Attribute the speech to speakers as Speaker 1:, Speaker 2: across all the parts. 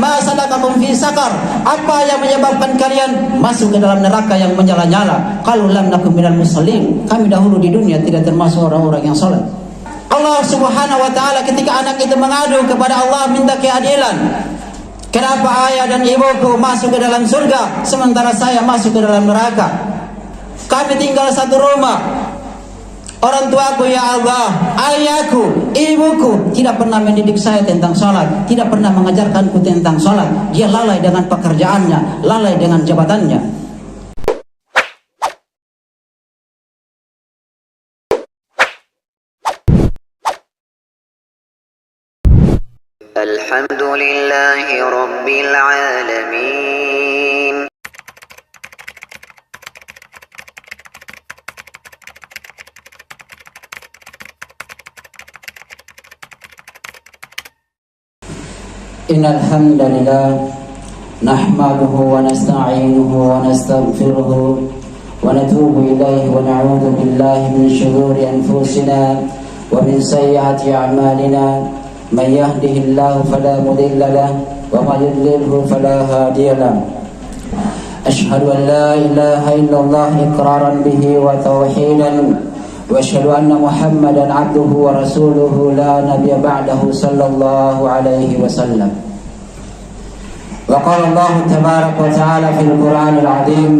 Speaker 1: ma salakakum fi sakar? Apa yang menyebabkan kalian masuk ke dalam neraka yang menyala-nyala? Qalu lam nakum minal musallin. Kami dahulu di dunia tidak termasuk orang-orang yang salat. Allah Subhanahu wa taala ketika anak itu mengadu kepada Allah minta keadilan. Kenapa ayah dan ibuku masuk ke dalam surga sementara saya masuk ke dalam neraka? Kami tinggal satu rumah. Orang tuaku ya Allah, ayahku, ibuku tidak pernah mendidik saya tentang salat, tidak pernah mengajarkanku tentang salat. Dia lalai dengan pekerjaannya, lalai dengan jabatannya.
Speaker 2: Alhamdulillahi Rabbil Alamin.
Speaker 1: Innal hamdalillah nahmaduhu wa nasta'inuhu wa nastaghfiruhu wa natubu ilaihi wa na'udzu billahi min shururi anfusina wa min sayyiati a'malina man yahdihillahu fala mudilla lahu wa man yudlilhu fala hadiya lahu. Ashhadu an la ilaha illallah iqraran bihi wa tauhidan وأشهد أن محمدا عبده ورسوله لا نبي بعده صلى الله عليه وسلم. وقال الله تبارك وتعالى في القرآن العظيم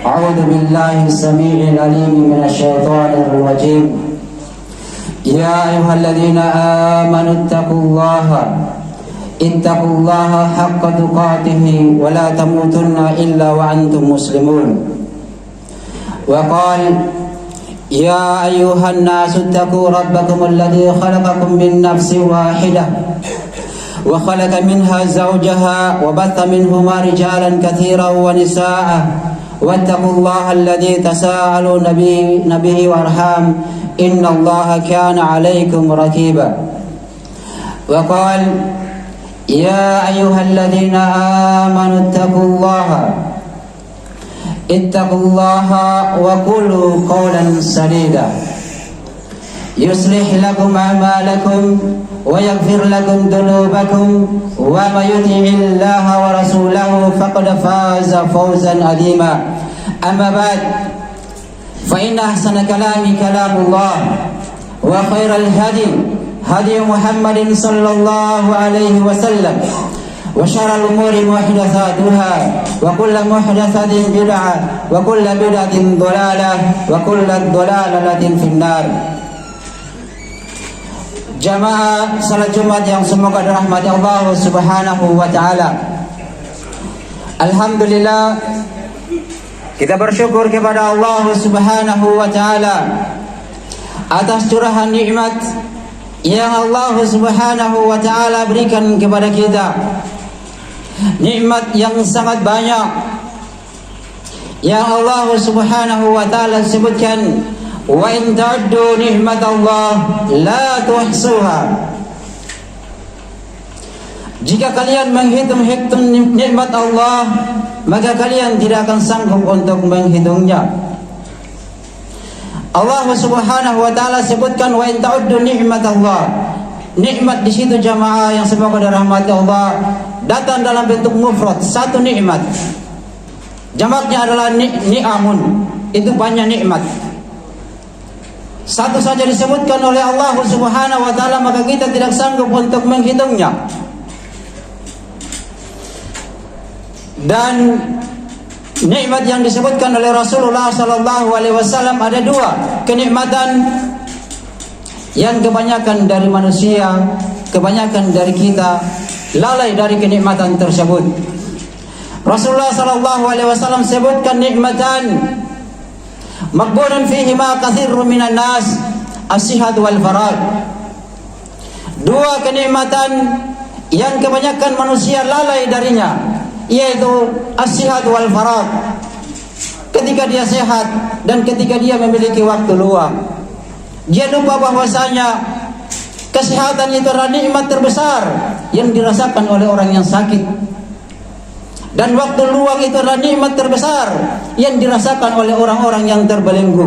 Speaker 1: أعوذ بالله السميع العليم من الشيطان الرجيم يا أيها الذين آمنوا اتقوا الله حق تقاته ولا تموتن إلا وأنتم مسلمون. وقال يا أيها الناس اتقوا ربكم الذي خلقكم من نفس واحدة وخلق منها زوجها وبث منهما رجالا كثيرا ونساء واتقوا الله الذي تساءلون به وأرحام إن الله كان عليكم رقيبا. وقال يا أيها الذين آمنوا اتقوا الله وقولوا قولا سديدا يصلح لكم أعمالكم ويغفر لكم ذنوبكم ومن يطع الله ورسوله فقد فاز فوزا عظيما. أما بعد فإن أحسن كلام كلام الله وخير الهدي هدي محمد صلى الله عليه وسلم وشر الأمور محدثاتها وكل محدثة بدعة وكل بدعة ضلالة وكل ضلالة في النار. Jamaah salat Jumat yang semoga dirahmati Allah Subhanahu wa taala. Alhamdulillah, kita bersyukur kepada Allah Subhanahu wa taala atas curahan nikmat yang Allah Subhanahu wa taala berikan kepada kita. Nikmat yang sangat banyak yang Allah Subhanahu wa taala sebutkan, wa in ta'uddu ni'matallah la tuhsuha. Jika kalian menghitung-hitung nikmat Allah, maka kalian tidak akan sanggup untuk menghitungnya. Allah Subhanahu wa taala sebutkan wa in ta'uddu ni'matallah. Nikmat di situ jamaah yang semoga dirahmati Allah datang dalam bentuk mufrad, satu nikmat. Jamaknya adalah ni'amun, itu banyak nikmat. Satu saja disebutkan oleh Allah Subhanahu wa taala, maka kita tidak sanggup untuk menghitungnya. Dan nikmat yang disebutkan oleh Rasulullah sallallahu alaihi wasallam ada dua, kenikmatan yang kebanyakan dari manusia, kebanyakan dari kita lalai dari kenikmatan tersebut. Rasulullah sallallahu alaihi wasallam sebutkan nikmatan maqbulun fihi ma katsirun minan nas, as-sihat wal farag. Dua kenikmatan yang kebanyakan manusia lalai darinya, yaitu as-sihat wal farag. Ketika dia sehat dan ketika dia memiliki waktu luang, dia lupa bahwasanya kesehatan itu adalah nikmat terbesar yang dirasakan oleh orang yang sakit. Dan waktu luang itu adalah nikmat terbesar yang dirasakan oleh orang-orang yang terbelenggu.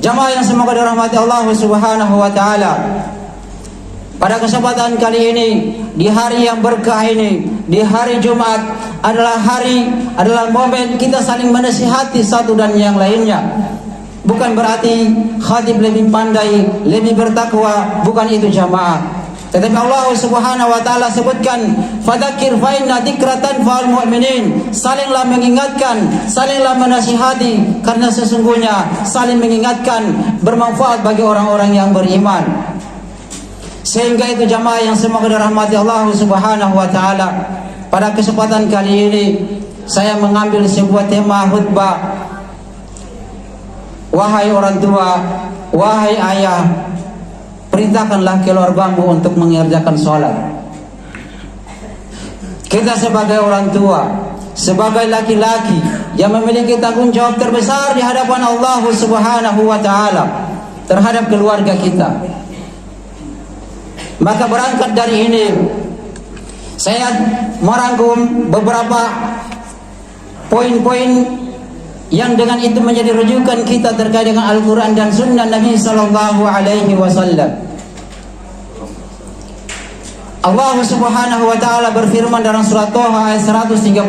Speaker 1: Jamaah yang semoga dirahmati Allah Subhanahu wa taala. Pada kesempatan kali ini, di hari yang berkah ini, di hari Jumat adalah momen kita saling menasihati satu dan yang lainnya. Bukan berarti khatib lebih pandai, lebih bertakwa, bukan itu jamaah. Tetapi Allah Subhanahu wa taala sebutkan, fadzakir fa inna dzikratan fa'al mu'minin. Salinglah mengingatkan, salinglah menasihati, karena sesungguhnya saling mengingatkan bermanfaat bagi orang-orang yang beriman. Sehingga itu jamaah yang semoga dirahmati Allah Subhanahu wa taala, pada kesempatan kali ini saya mengambil sebuah tema khutbah. Wahai orang tua, wahai ayah, perintahkanlah keluargamu untuk mengerjakan sholat. Kita sebagai orang tua, sebagai laki-laki yang memiliki tanggung jawab terbesar di hadapan Allah Subhanahu wa taala terhadap keluarga kita. Maka berangkat dari ini, saya merangkum beberapa poin-poin yang dengan itu menjadi rujukan kita terkait dengan Al-Quran dan Sunnah Nabi Sallallahu Alaihi Wasallam. Allah Subhanahu Wa Taala berfirman dalam surat Toha ayat 132,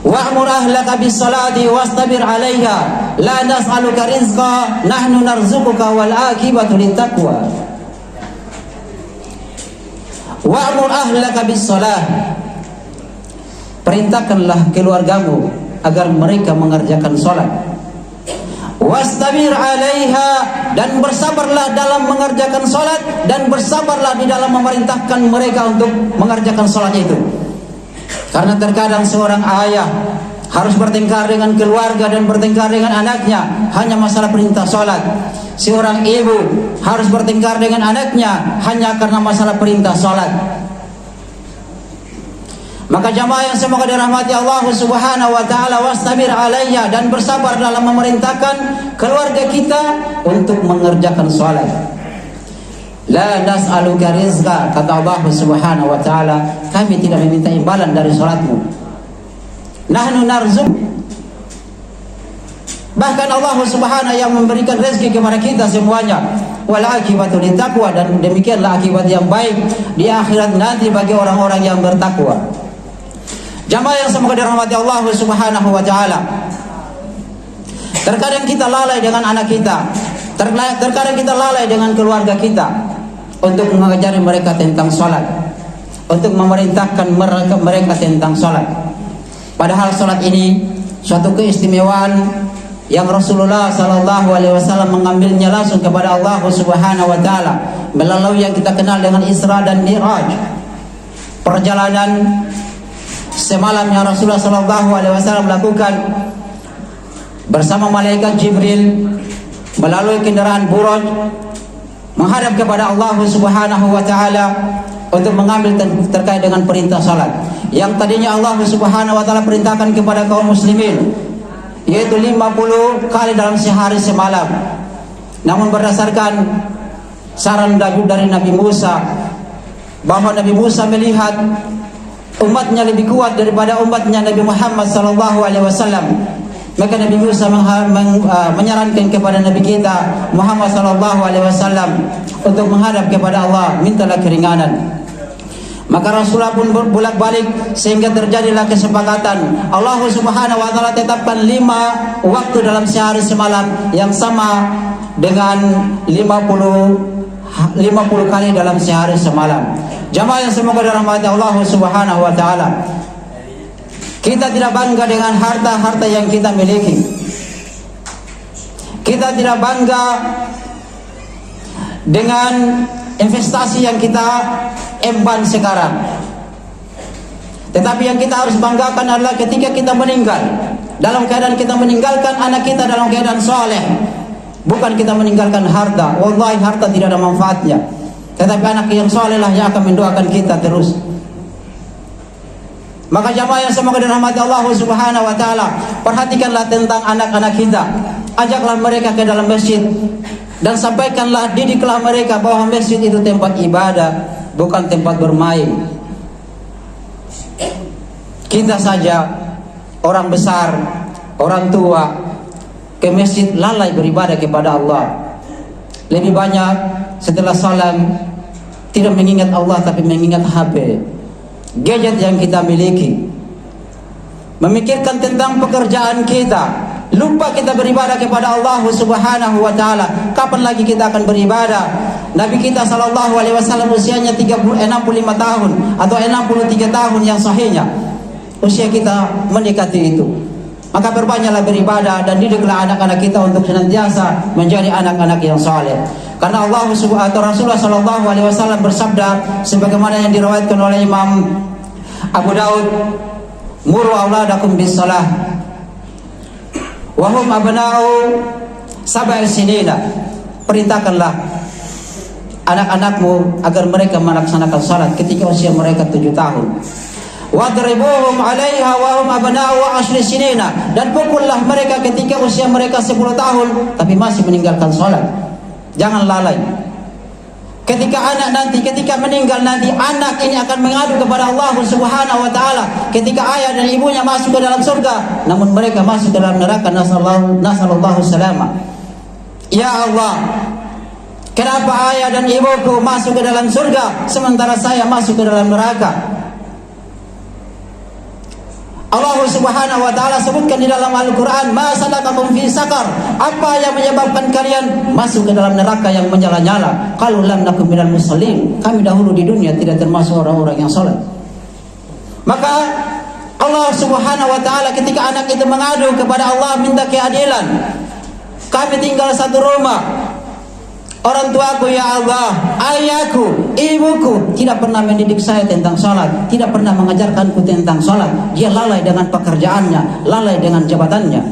Speaker 1: wa'mur ahlaka bis salati wastabir 'alaiha la nas'aluka rizqa nahnu narzuquka wal aqibatu littaqwa. Wa'mur ahlaka bis salah, perintahkanlah keluargamu agar mereka mengerjakan salat. Wastabir 'alaiha, dan bersabarlah dalam mengerjakan salat, dan bersabarlah di dalam memerintahkan mereka untuk mengerjakan salat itu. Karena terkadang seorang ayah harus bertengkar dengan keluarga dan bertengkar dengan anaknya hanya masalah perintah salat. Seorang ibu harus bertengkar dengan anaknya hanya karena masalah perintah salat. Maka jamaah yang semoga dirahmati Allah Subhanahu wa taala, wastabir 'alaiha, dan bersabar dalam memerintahkan keluarga kita untuk mengerjakan salat. La nas'aluka rizqa, kata Allah Subhanahu wa taala, kami tidak meminta imbalan dari salatmu. Nahnu narzuk, bahkan Allah Subhanahu yang memberikan rezeki kepada kita semuanya. Wal aqibatu littaqwa, dan demikianlah akibat yang baik di akhirat nanti bagi orang-orang yang bertakwa. Jamaah yang semoga dirahmati Allah Subhanahu wa taala, terkadang kita lalai dengan anak kita, terkadang kita lalai dengan keluarga kita untuk mengajari mereka tentang salat, untuk memerintahkan mereka tentang salat. Padahal salat ini suatu keistimewaan yang Rasulullah Sallallahu Alaihi Wasallam mengambilnya langsung kepada Allah Subhanahu Wa Taala melalui yang kita kenal dengan Isra dan Mi'raj, perjalanan semalam yang Rasulullah Sallallahu Alaihi Wasallam lakukan bersama malaikat Jibril melalui kendaraan Buraj menghadap kepada Allah Subhanahu Wa Taala untuk mengambil terkait dengan perintah salat yang tadinya Allah Subhanahu Wa Taala perintahkan kepada kaum muslimin, yaitu 50 kali dalam sehari semalam. Namun berdasarkan saran dari Nabi Musa, bahwa Nabi Musa melihat umatnya lebih kuat daripada umatnya Nabi Muhammad sallallahu alaihi wasallam, maka Nabi Musa menyarankan kepada Nabi kita Muhammad sallallahu alaihi wasallam untuk menghadap kepada Allah, mintalah keringanan. Maka Rasulullah pun bolak-balik sehingga terjadilah kesepakatan. Allah Subhanahu wa taala tetapkan 5 waktu dalam sehari semalam yang sama dengan 50 kali dalam sehari semalam. Jamaah yang semoga dirahmati Allah Subhanahu wa taala, kita tidak bangga dengan harta-harta yang kita miliki. Kita tidak bangga dengan investasi yang kita emban sekarang. Tetapi yang kita harus banggakan adalah ketika kita meninggal, dalam keadaan kita meninggalkan anak kita dalam keadaan soleh. Bukan kita meninggalkan harta. Wallahi harta tidak ada manfaatnya, tetapi anak yang soleh lah yang akan mendoakan kita terus. Maka jamaah yang semoga dirahmati Allah Subhanahu wa taala, perhatikanlah tentang anak-anak kita. Ajaklah mereka ke dalam masjid dan sampaikanlah, didiklah mereka bahwa masjid itu tempat ibadah, bukan tempat bermain. Kita saja orang besar, orang tua ke masjid lalai beribadah kepada Allah. Lebih banyak setelah salam tidak mengingat Allah tapi mengingat HP, gadget yang kita miliki, memikirkan tentang pekerjaan kita, lupa kita beribadah kepada Allah Subhanahu wa taala. Kapan lagi kita akan beribadah? Nabi kita sallallahu alaihi wasallam usianya 65 tahun atau 63 tahun yang sahihnya. Usia kita mendekati itu. Maka perbanyaklah beribadah dan didiklah anak-anak kita untuk senantiasa menjadi anak-anak yang saleh. Karena Allah Subhanahu wa Rasulullah sallallahu alaihi wasallam bersabda sebagaimana yang diriwayatkan oleh Imam Abu Daud, "Muru auladakum bis salah wa hum abna'u sab'i sinina." Perintahkanlah anak-anakmu agar mereka melaksanakan salat ketika usia mereka 7 tahun. Wadribuhum 'alaiha wa hum abna'u 10 sinina, dan pukullah mereka ketika usia mereka 10 tahun tapi masih meninggalkan salat. Jangan lalai. Ketika meninggal nanti, anak ini akan mengadu kepada Allah Subhanahu wa taala ketika ayah dan ibunya masuk ke dalam surga namun mereka masuk ke dalam neraka. Nasallallahu salama. Ya Allah, kenapa ayah dan ibuku masuk ke dalam surga sementara saya masuk ke dalam neraka? Allah Subhanahu wa taala sebutkan di dalam Al-Qur'an, "Ma salakakum fi sakar?" Apa yang menyebabkan kalian masuk ke dalam neraka yang menyala-nyala? Qalu lam nakum minal musallin. Kami dahulu di dunia tidak termasuk orang-orang yang salat. Maka Allah Subhanahu wa taala ketika anak itu mengadu kepada Allah minta keadilan. Kami tinggal satu rumah. Orang tuaku ya Allah, ayahku, ibuku tidak pernah mendidik saya tentang salat, tidak pernah mengajarkanku tentang salat. Dia lalai dengan pekerjaannya, lalai dengan jabatannya.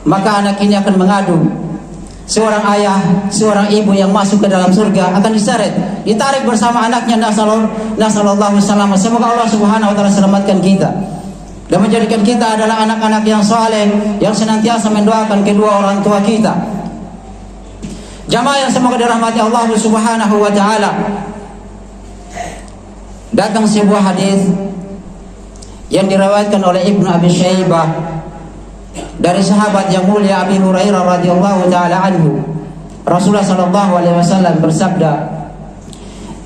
Speaker 1: Maka anak ini akan mengadu. Seorang ayah, seorang ibu yang masuk ke dalam surga akan diseret, ditarik bersama anaknya. Nasallallahu salama. Semoga Allah Subhanahu wa taala selamatkan kita dan menjadikan kita adalah anak-anak yang saleh, yang senantiasa mendoakan kedua orang tua kita. Jamaah yang semoga dirahmati Allah Subhanahu wa taala. Datang sebuah hadis yang diriwayatkan oleh Ibnu Abi Syaibah dari sahabat yang mulia Abi Hurairah radhiyallahu taala anhu. Rasulullah sallallahu alaihi wasallam bersabda,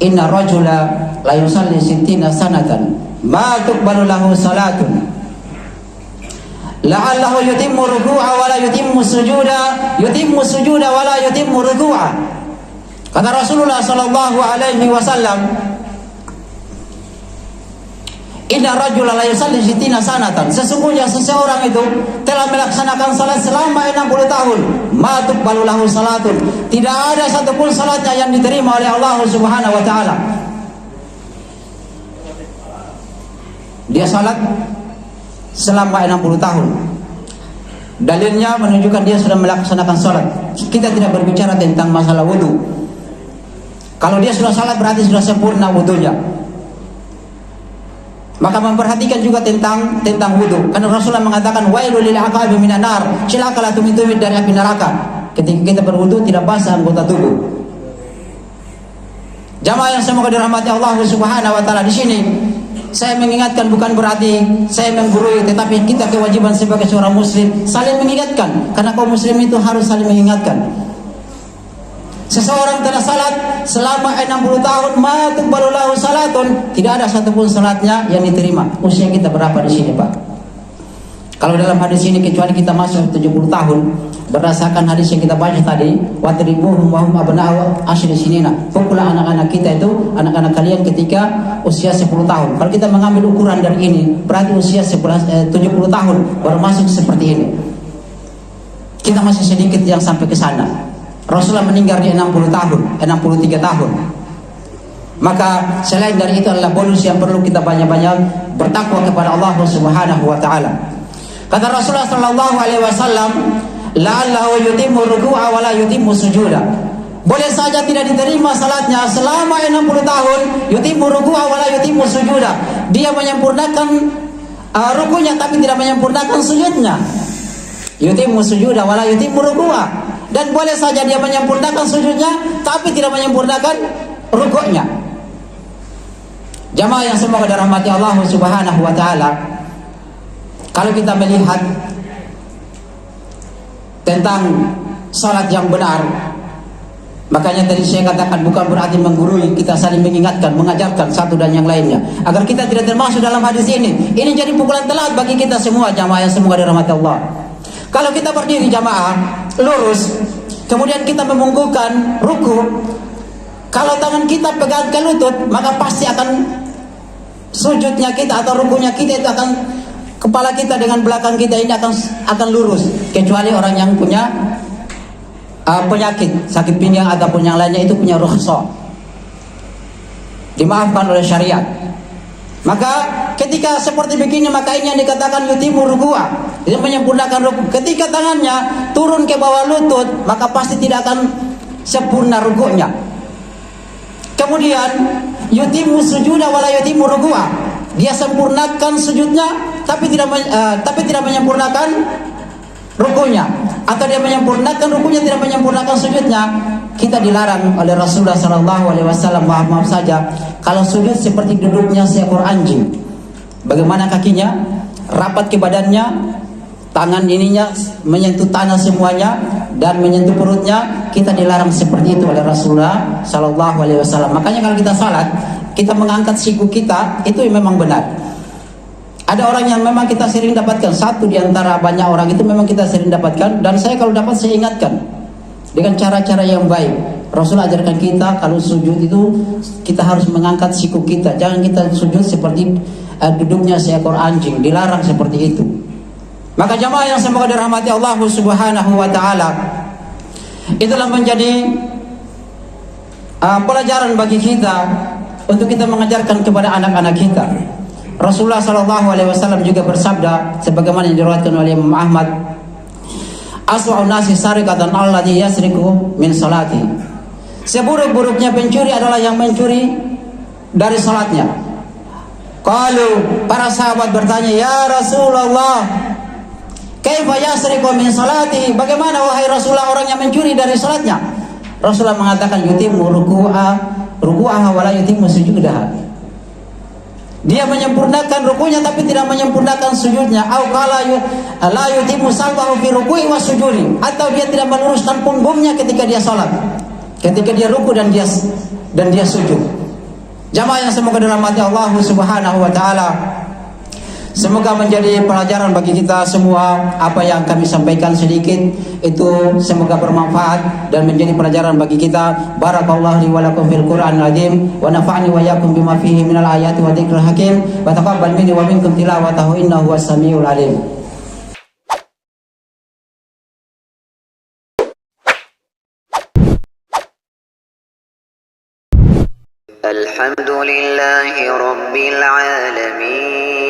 Speaker 1: "Inna rajula la yusalli 60 sanatan ma tuqbalu lahu salatun la'allahu yutimmu ruku'a wa la yutimmu sujuda wa la yutimmu ruku'a." Kata Rasulullah sallallahu alaihi wasallam, "Inna rajula la yusalli 60 sanatan." Sesungguhnya seseorang itu telah melaksanakan salat selama 60 tahun. Ma tuqbalu lahu salatun. Tidak ada satupun salatnya yang diterima oleh Allah Subhanahu wa taala. Dia salat selama 60 tahun. Dalilnya menunjukkan dia sudah melaksanakan salat. Kita tidak berbicara tentang masalah wudu. Kalau dia sudah salat berarti sudah sempurna wudunya. Maka memperhatikan juga tentang wudu. Karena Rasulullah mengatakan, "Wailul lil aqabi minan nar." Celakalah tumit-tumit dari api neraka. Ketika kita berwudu tidak basah anggota tubuh. Jamaah yang semoga dirahmati Allah Subhanahu wa taala, di sini saya mengingatkan bukan berarti saya menggurui, tetapi kita kewajiban sebagai seorang muslim saling mengingatkan, karena kaum muslim itu harus saling mengingatkan. Seseorang telah salat selama 60 tahun, ma tuqbalu lahu salatun, tidak ada satupun salatnya yang diterima. Usia kita berapa di sini, Pak? Kalau dalam hadis ini kecuali kita masuk 70 tahun, berdasarkan hadis yang kita baca tadi, wadribuhum wa hum abna'u 10 sinina. Pukullah anak-anak kita itu, anak-anak kalian ketika usia 10 tahun. Kalau kita mengambil ukuran dari ini, berarti usia 70 tahun baru masuk seperti ini. Kita masih sedikit yang sampai ke sana. Rasulullah meninggal di 60 tahun, 63 tahun. Maka selain dari itu adalah bonus yang perlu kita banyak-banyak bertakwa kepada Allah Subhanahu wa taala. Kata Rasulullah sallallahu alaihi wasallam, "La'allahu yutimmu ruku'a wa la yutimmu sujuda." Boleh saja tidak diterima salatnya selama 60 tahun, yutimmu ruku'a wa la yutimmu sujuda. Dia menyempurnakan rukunya tapi tidak menyempurnakan sujudnya. Yutimmu sujuda wa la yutimmu ruku'a. Dan boleh saja dia menyempurnakan sujudnya tapi tidak menyempurnakan rukuknya. Jamaah yang semoga dirahmati Allah Subhanahu wa taala, kalau kita melihat tentang salat yang benar. Makanya tadi saya katakan bukan berarti menggurui, kita saling mengingatkan, mengajarkan satu dan yang lainnya agar kita tidak termasuk dalam hadis ini. Ini jadi pukulan telak bagi kita semua jamaah yang semoga dirahmati Allah. Kalau kita berdiri jamaah lurus, kemudian kita memungkukan ruku, kalau tangan kita pegang ke lutut, maka pasti akan sujudnya kita atau rukunya kita itu akan, kepala kita dengan belakang kita ini akan lurus, kecuali orang yang punya penyakit, sakit pinggang ataupun yang lainnya, itu punya rukhsah, dimaafkan oleh syariat. Maka ketika seperti begini, maka ini yang dikatakan yutimu ruku'a, dia menyempurnakan ruku. Ketika tangannya turun ke bawah lutut, maka pasti tidak akan sempurna ruku'nya. Kemudian yutimu sujuda wala yutimu ruku'a, dia sempurnakan sujudnya tapi tidak menyempurnakan rukunya, atau dia menyempurnakan rukunya tidak menyempurnakan sujudnya. Kita dilarang oleh Rasulullah SAW, maaf saja, kalau sujud seperti duduknya seekor anjing. Bagaimana kakinya rapat ke badannya, tangan ininya menyentuh tanah semuanya dan menyentuh perutnya, kita dilarang seperti itu oleh Rasulullah SAW. Makanya kalau kita salat, kita mengangkat siku kita, itu memang benar. Ada orang yang memang kita sering dapatkan, satu di antara banyak orang itu memang kita sering dapatkan, dan saya kalau dapat saya ingatkan dengan cara-cara yang baik. Rasul ajarkan kita kalau sujud itu kita harus mengangkat siku kita, jangan kita sujud seperti duduknya seekor anjing, dilarang seperti itu. Maka jamaah yang semoga dirahmati Allah Subhanahu wa taala, itulah menjadi pelajaran bagi kita untuk kita mengajarkan kepada anak-anak kita. Rasulullah SAW juga bersabda sebagaimana yang diriwayatkan oleh Imam Ahmad, aswa'un nasi sarikatan alladhi yasriku min salati. Seburuk-buruknya pencuri adalah yang mencuri dari salatnya. Qalu, para sahabat bertanya, ya Rasulullah, kaifa yasriku min salati? Bagaimana wahai Rasulullah orang yang mencuri dari salatnya? Rasulullah mengatakan yutimu ruku'aha wa la yutimu sujudaha. Dia menyempurnakan rukunya tapi tidak menyempurnakan sujudnya. Au qala la yutimu salbahu fi ruku'i wa sujudi. Atau dia tidak meluruskan punggungnya ketika dia salat, ketika dia ruku dan dia sujud. Jamaah yang semoga dirahmati Allah Subhanahu wa taala, semoga menjadi pelajaran bagi kita semua. Apa yang kami sampaikan sedikit itu semoga bermanfaat dan menjadi pelajaran bagi kita. Barakallahu li wa lakum fil Qur'anil azim wa nafa'ani wa iyyakum bima fihi minal ayati wa dzikril hakim wa taqabbal minni wa minkum tilawatahu innahu was-sami'ul alim.
Speaker 2: الحمد لله رب العالمين